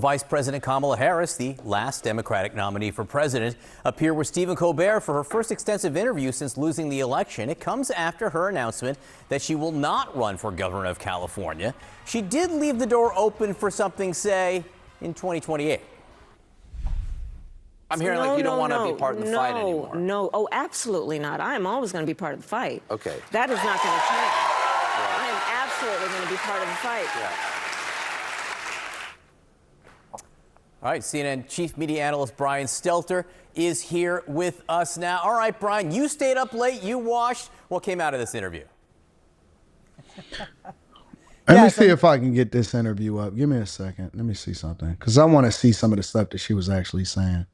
Vice President Kamala Harris, the last Democratic nominee for president, appeared with Stephen Colbert for her first extensive interview since losing the election. It comes after her announcement that she will not run for governor of California. She did leave the door open for something, say, in 2028. I'm hearing like you don't want to be part of the fight anymore. No, oh, absolutely not. I am always going to be part of the fight. Okay. That is not going to change. Yeah. I am absolutely going to be part of the fight. Yeah. All right, CNN Chief Media Analyst Brian Stelter is here with us now. All right, Brian, you stayed up late, you watched. What came out of this interview? Let me see if I can get this interview up. Give me a second. Let me see something, because I want to see some of the stuff that she was actually saying.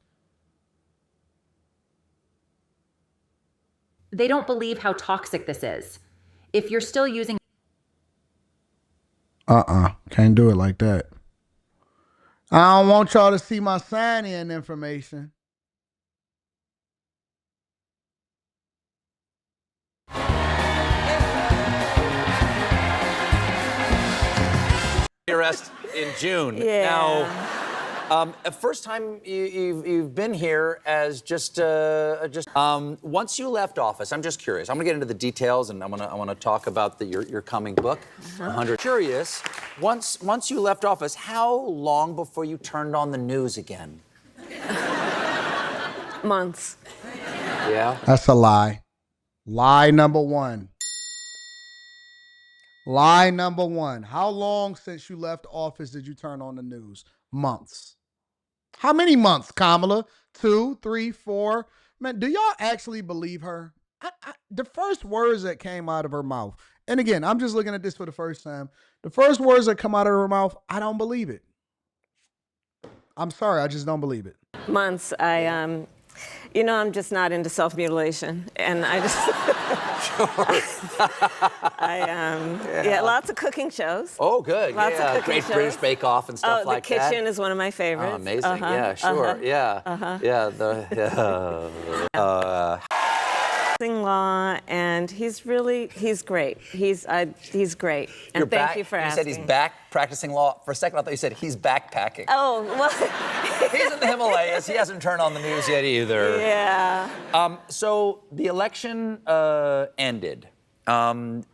They don't believe how toxic this is. If you're still using... Can't do it like that. I don't want y'all to see my sign-in information. Arrest in June. Yeah. Now, first time you've been here as once you left office. I'm just curious. I'm gonna get into the details, and I wanna talk about your coming book. 100. Curious. Once you left office, how long before you turned on the news again? Months. Yeah. That's a lie. Lie number one. Lie number one. How long since you left office did you turn on the news? Months. How many months, Kamala? 2, 3, 4? Man, do y'all actually believe her? The first words that came out of her mouth, and again, I'm just looking at this for the first time. The first words that come out of her mouth, I don't believe it. I'm sorry, I just don't believe it. Months. I'm just not into self-mutilation, and I just... Yeah, lots of cooking shows. Oh, good. Lots of cooking Great shows. British Bake Off and stuff like that. The kitchen is one of my favorites. Oh, amazing. Yeah, sure. Yeah. Law, and he's great. He's great. And thank you for asking. You said he's back practicing law. For a second, I thought you said he's backpacking. Oh, well. He's in the Himalayas. He hasn't turned on the news yet either. Yeah. So the election ended. One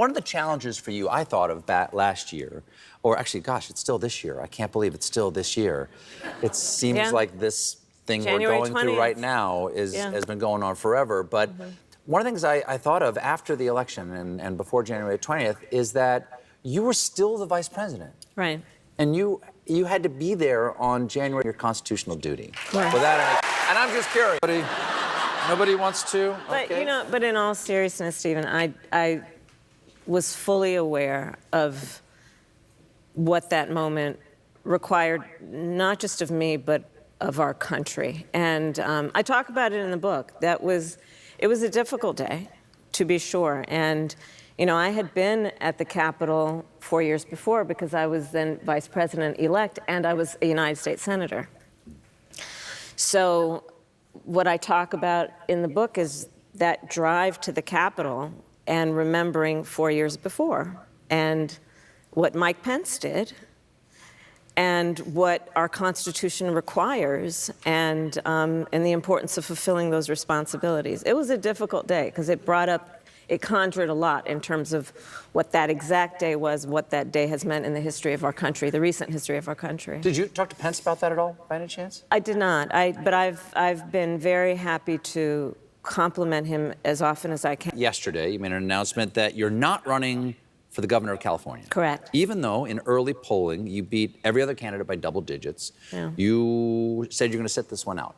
of the challenges for you, I thought of back last year, or actually, gosh, it's still this year. I can't believe it's still this year. It seems like this thing January we're going 20th. through right now has been going on forever. But one of the things I thought of after the election and before January 20th is that you were still the vice president. Right. And you had to be there on January, your constitutional duty. Right. And I'm just curious. Nobody wants to? But, Okay. but in all seriousness, Stephen, I was fully aware of what that moment required, not just of me, but of our country. And I talk about it in the book. It was a difficult day, to be sure. And, I had been at the Capitol 4 years before because I was then vice president-elect and I was a United States Senator. So what I talk about in the book is that drive to the Capitol and remembering 4 years before and what Mike Pence did and what our Constitution requires and the importance of fulfilling those responsibilities. It was a difficult day because it conjured a lot in terms of what that exact day was, what that day has meant in the history of our country, the recent history of our country. Did you talk to Pence about that at all, by any chance? I did not. But I've been very happy to compliment him as often as I can. Yesterday, you made an announcement that you're not running for the governor of California. Correct. Even though in early polling you beat every other candidate by double digits, you said you're going to sit this one out.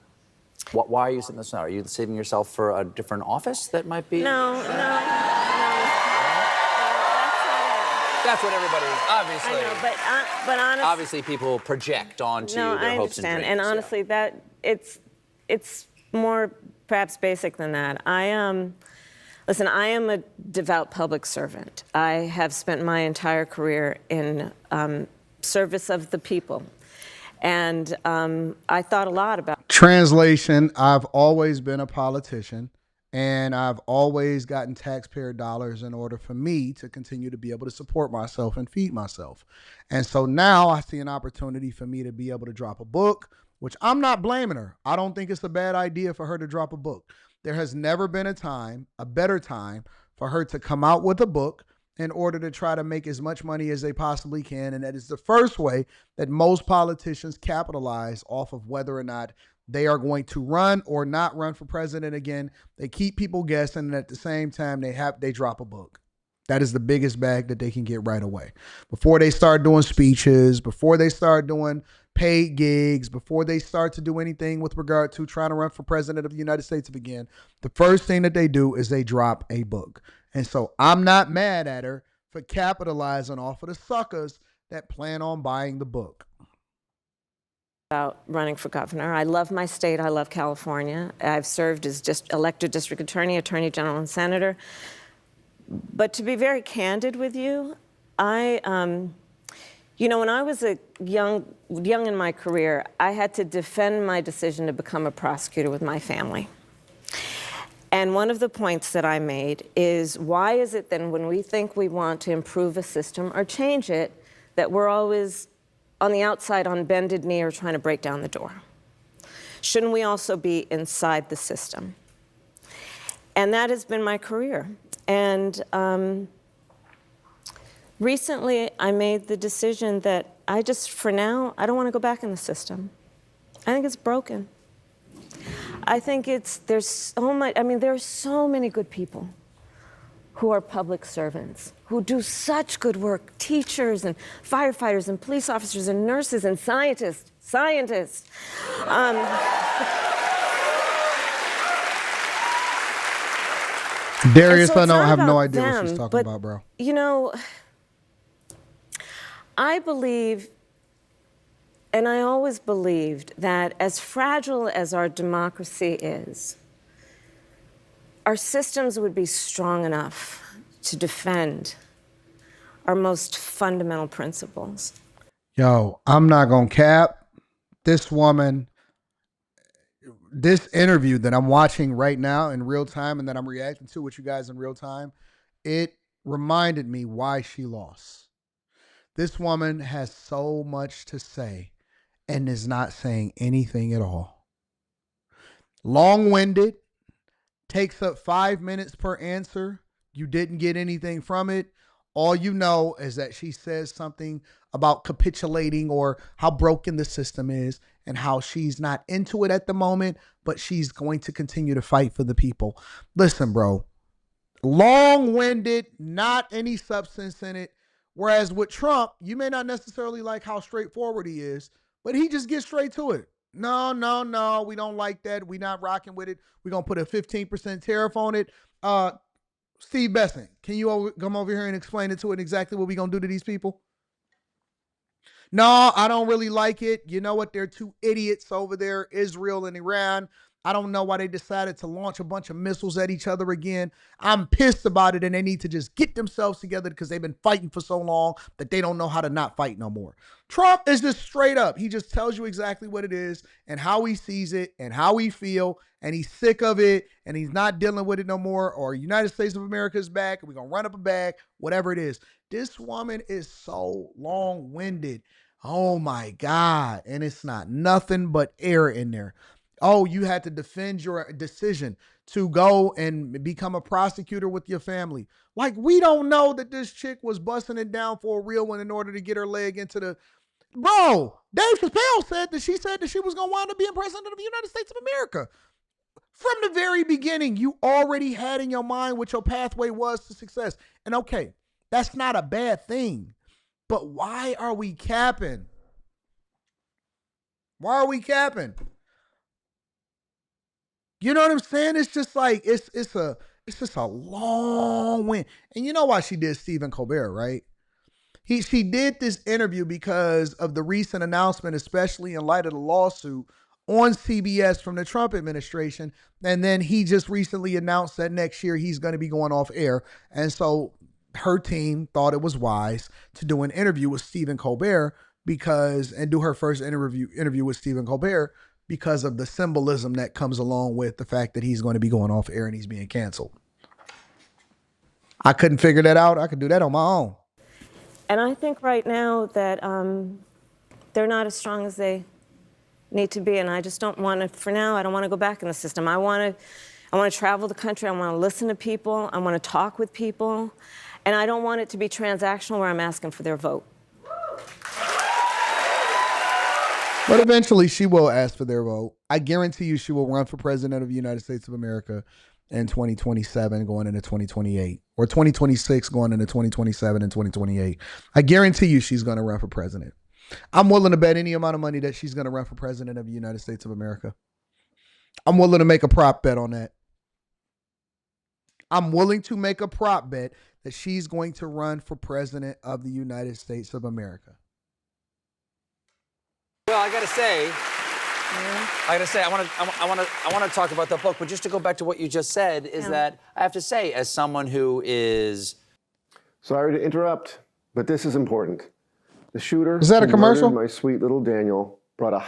Why are you sitting this one out? Are you saving yourself for a different office that might be? No. That's what everybody, obviously. I know, but honestly. Obviously, people project onto their hopes and dreams. And honestly, it's more perhaps basic than that. Listen, I am a devout public servant. I have spent my entire career in service of the people. And I thought a lot about... Translation, I've always been a politician, And I've always gotten taxpayer dollars in order for me to continue to be able to support myself and feed myself. And so now I see an opportunity for me to be able to drop a book, which I'm not blaming her. I don't think it's a bad idea for her to drop a book. There has never been a better time for her to come out with a book in order to try to make as much money as they possibly can. And that is the first way that most politicians capitalize off of whether or not they are going to run or not run for president again. They keep people guessing, and at the same time, they drop a book. That is the biggest bag that they can get right away. Before they start doing speeches, before they start doing paid gigs, before they start to do anything with regard to trying to run for president of the United States again, the first thing that they do is they drop a book. And so I'm not mad at her for capitalizing off of the suckers that plan on buying the book. About running for governor. I love my state. I love California. I've served as elected district attorney, attorney general, and senator. But to be very candid with you, when I was young in my career, I had to defend my decision to become a prosecutor with my family. And one of the points that I made is, why is it then when we think we want to improve a system or change it, that we're always on the outside on bended knee or trying to break down the door? Shouldn't we also be inside the system? And that has been my career. And recently I made the decision that for now, I don't want to go back in the system. I think it's broken. I think there's so much, there are so many good people who are public servants, who do such good work, teachers and firefighters and police officers and nurses and scientists. Darius, so I have no about idea what she's them, talking but, about, bro. I believe, and I always believed, that as fragile as our democracy is, our systems would be strong enough to defend our most fundamental principles. Yo, I'm not going to cap. This woman, this interview that I'm watching right now in real time and that I'm reacting to with you guys in real time, it reminded me why she lost. This woman has so much to say and is not saying anything at all. Long-winded, takes up 5 minutes per answer. You didn't get anything from it. All you know is that she says something about capitulating or how broken the system is and how she's not into it at the moment, but she's going to continue to fight for the people. Listen, bro, long-winded, not any substance in it. Whereas with Trump, you may not necessarily like how straightforward he is, but he just gets straight to it. No, we don't like that. We're not rocking with it. We're going to put a 15% tariff on it. Steve Besson, can you come over here and explain it to it exactly what we're going to do to these people? No, I don't really like it. You know what? They're two idiots over there, Israel and Iran. I don't know why they decided to launch a bunch of missiles at each other again. I'm pissed about it, and they need to just get themselves together because they've been fighting for so long that they don't know how to not fight no more. Trump is just straight up. He just tells you exactly what it is and how he sees it and how he feel, and he's sick of it, and he's not dealing with it no more, or United States of America is back, and we're going to run up a bag, whatever it is. This woman is so long-winded. Oh, my God. And it's not nothing but air in there. Oh, you had to defend your decision to go and become a prosecutor with your family. Like, we don't know that this chick was busting it down for a real one in order to get her leg into the... Bro, Dave Chappelle said that she was going to wind up being president of the United States of America. From the very beginning, you already had in your mind what your pathway was to success. And okay, that's not a bad thing. But why are we capping? Why are we capping? You know what I'm saying? It's just like, it's just a long win. And you know why she did Stephen Colbert, right? She did this interview because of the recent announcement, especially in light of the lawsuit on CBS from the Trump administration. And then he just recently announced that next year he's going to be going off air. And so her team thought it was wise to do an interview with Stephen Colbert and do her first interview with Stephen Colbert because of the symbolism that comes along with the fact that he's going to be going off air and he's being canceled. I couldn't figure that out. I could do that on my own. And I think right now that they're not as strong as they need to be, and I just don't want to. For now, I don't want to go back in the system. I want to travel the country. I want to listen to people. I want to talk with people, and I don't want it to be transactional where I'm asking for their vote. But eventually, she will ask for their vote. I guarantee you, she will run for president of the United States of America in 2027, going into 2028, or 2026, going into 2027 and 2028. I guarantee you, she's going to run for president. I'm willing to bet any amount of money that she's going to run for president of the United States of America. I'm willing to make a prop bet on that. I'm willing to make a prop bet that she's going to run for president of the United States of America. Well, I gotta say, I want to talk about the book, but just to go back to what you just said, is that I have to say, as someone who is... Sorry to interrupt, but this is important. The shooter is that a who commercial? murdered my sweet little Daniel brought a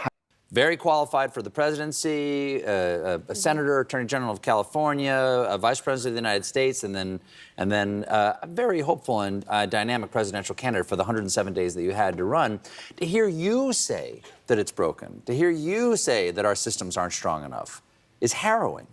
very qualified for the presidency, a senator, attorney general of California, a vice president of the United States, and then a very hopeful and dynamic presidential candidate for the 107 days that you had to run. To hear you say that it's broken, to hear you say that our systems aren't strong enough, is harrowing.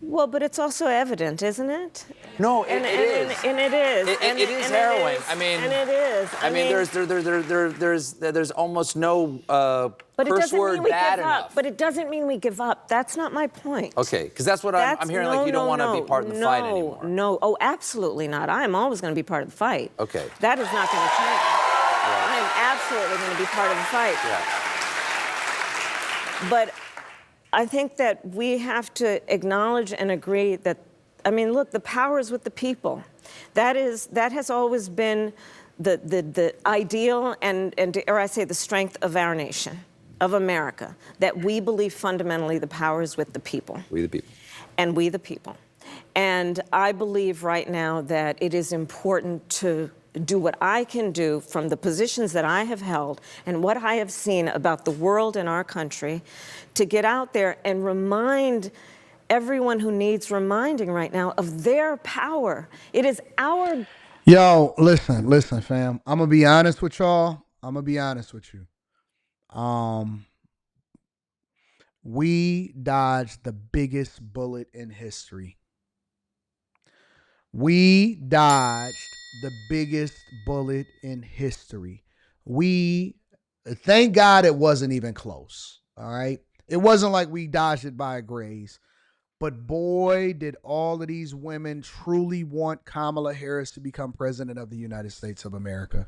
Well, but it's also evident, isn't it? No, it is. And it is. It is harrowing. I mean, and it is. I mean, there's almost no curse word bad enough. But it doesn't mean we give up. That's not my point. Okay, because that's what I'm hearing. Like you don't want to be part of the fight anymore. No, oh, absolutely not. I am always going to be part of the fight. Okay. That is not going to change. Right. I am absolutely going to be part of the fight. Yeah. But I think that we have to acknowledge and agree that, I mean, look, the power is with the people. That has always been the ideal and dare I say, the strength of our nation, of America, that we believe fundamentally the power is with the people. We the people. And we the people. And I believe right now that it is important to do what I can do from the positions that I have held and what I have seen about the world and our country to get out there and remind everyone who needs reminding right now of their power. It is our... Yo, listen, fam. I'm going to be honest with y'all. I'm going to be honest with you. We dodged the biggest bullet in history. We dodged the biggest bullet in history. Thank God it wasn't even close, all right? It wasn't like we dodged it by a graze. But boy, did all of these women truly want Kamala Harris to become president of the United States of America.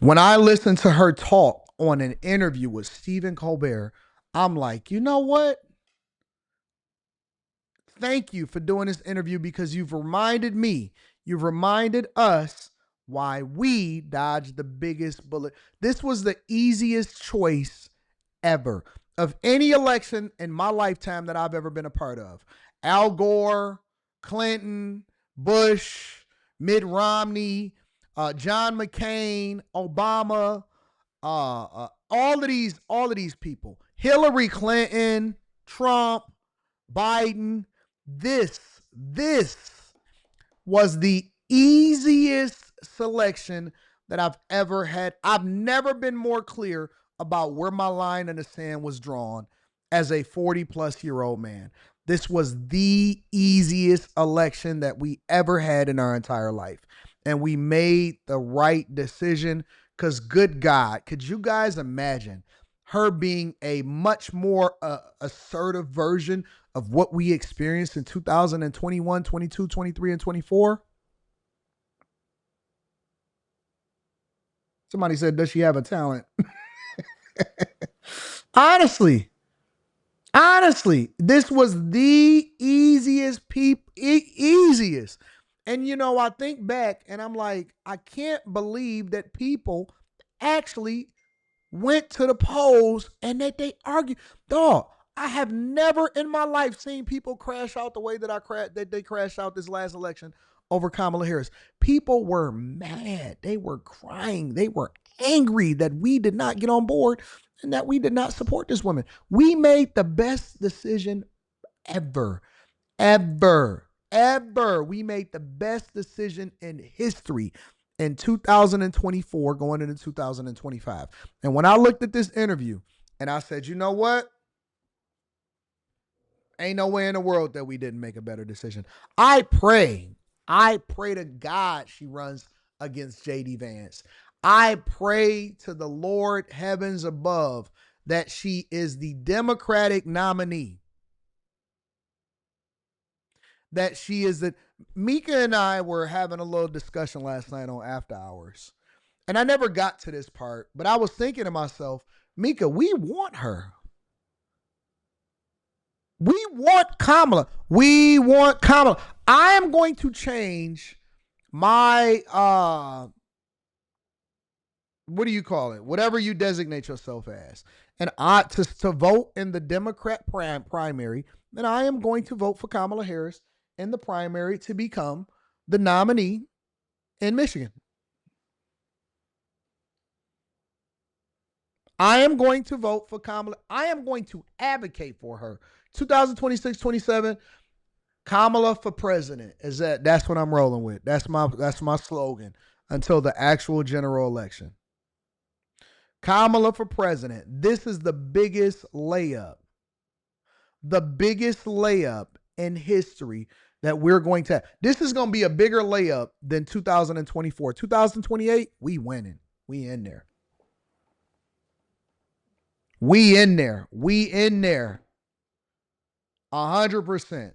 When I listened to her talk on an interview with Stephen Colbert, I'm like, you know what? Thank you for doing this interview because you've reminded us why we dodged the biggest bullet. This was the easiest choice ever of any election in my lifetime that I've ever been a part of. Al Gore, Clinton, Bush, Mitt Romney, John McCain, Obama, all of these people, Hillary Clinton, Trump, Biden. This was the easiest selection that I've ever had. I've never been more clear about where my line in the sand was drawn as a 40-plus-year-old man. This was the easiest election that we ever had in our entire life. And we made the right decision because, good God, could you guys imagine her being a much more assertive version of what we experienced in 2021, 22, 23, and 24? Somebody said, does she have a talent? Honestly, this was the easiest. And, you know, I think back and I'm like, I can't believe that people actually went to the polls and that they argued. Dog, I have never in my life seen people crash out the way that they crashed out this last election over Kamala Harris. People were mad. They were crying. They were angry that we did not get on board and that we did not support this woman. We made the best decision ever, ever, ever. We made the best decision in history in 2024 going into 2025. And when I looked at this interview and I said, you know what? Ain't no way in the world that we didn't make a better decision. I pray to God she runs against JD Vance. I pray to the Lord heavens above that she is the Democratic nominee. That she is the Mika and I were having a little discussion last night on After Hours. And I never got to this part, but I was thinking to myself, Mika, we want her. We want Kamala. We want Kamala. I am going to change my what do you call it? Whatever you designate yourself as. And to vote in the Democrat primary, then I am going to vote for Kamala Harris in the primary to become the nominee in Michigan. I am going to vote for Kamala. I am going to advocate for her. 2026-27, Kamala for president. That's what I'm rolling with. That's my slogan until the actual general election. Kamala for president. This is the biggest layup. The biggest layup in history that we're going to have. This is going to be a bigger layup than 2024. 2028, we winning. We in there. We in there. We in there. 100%.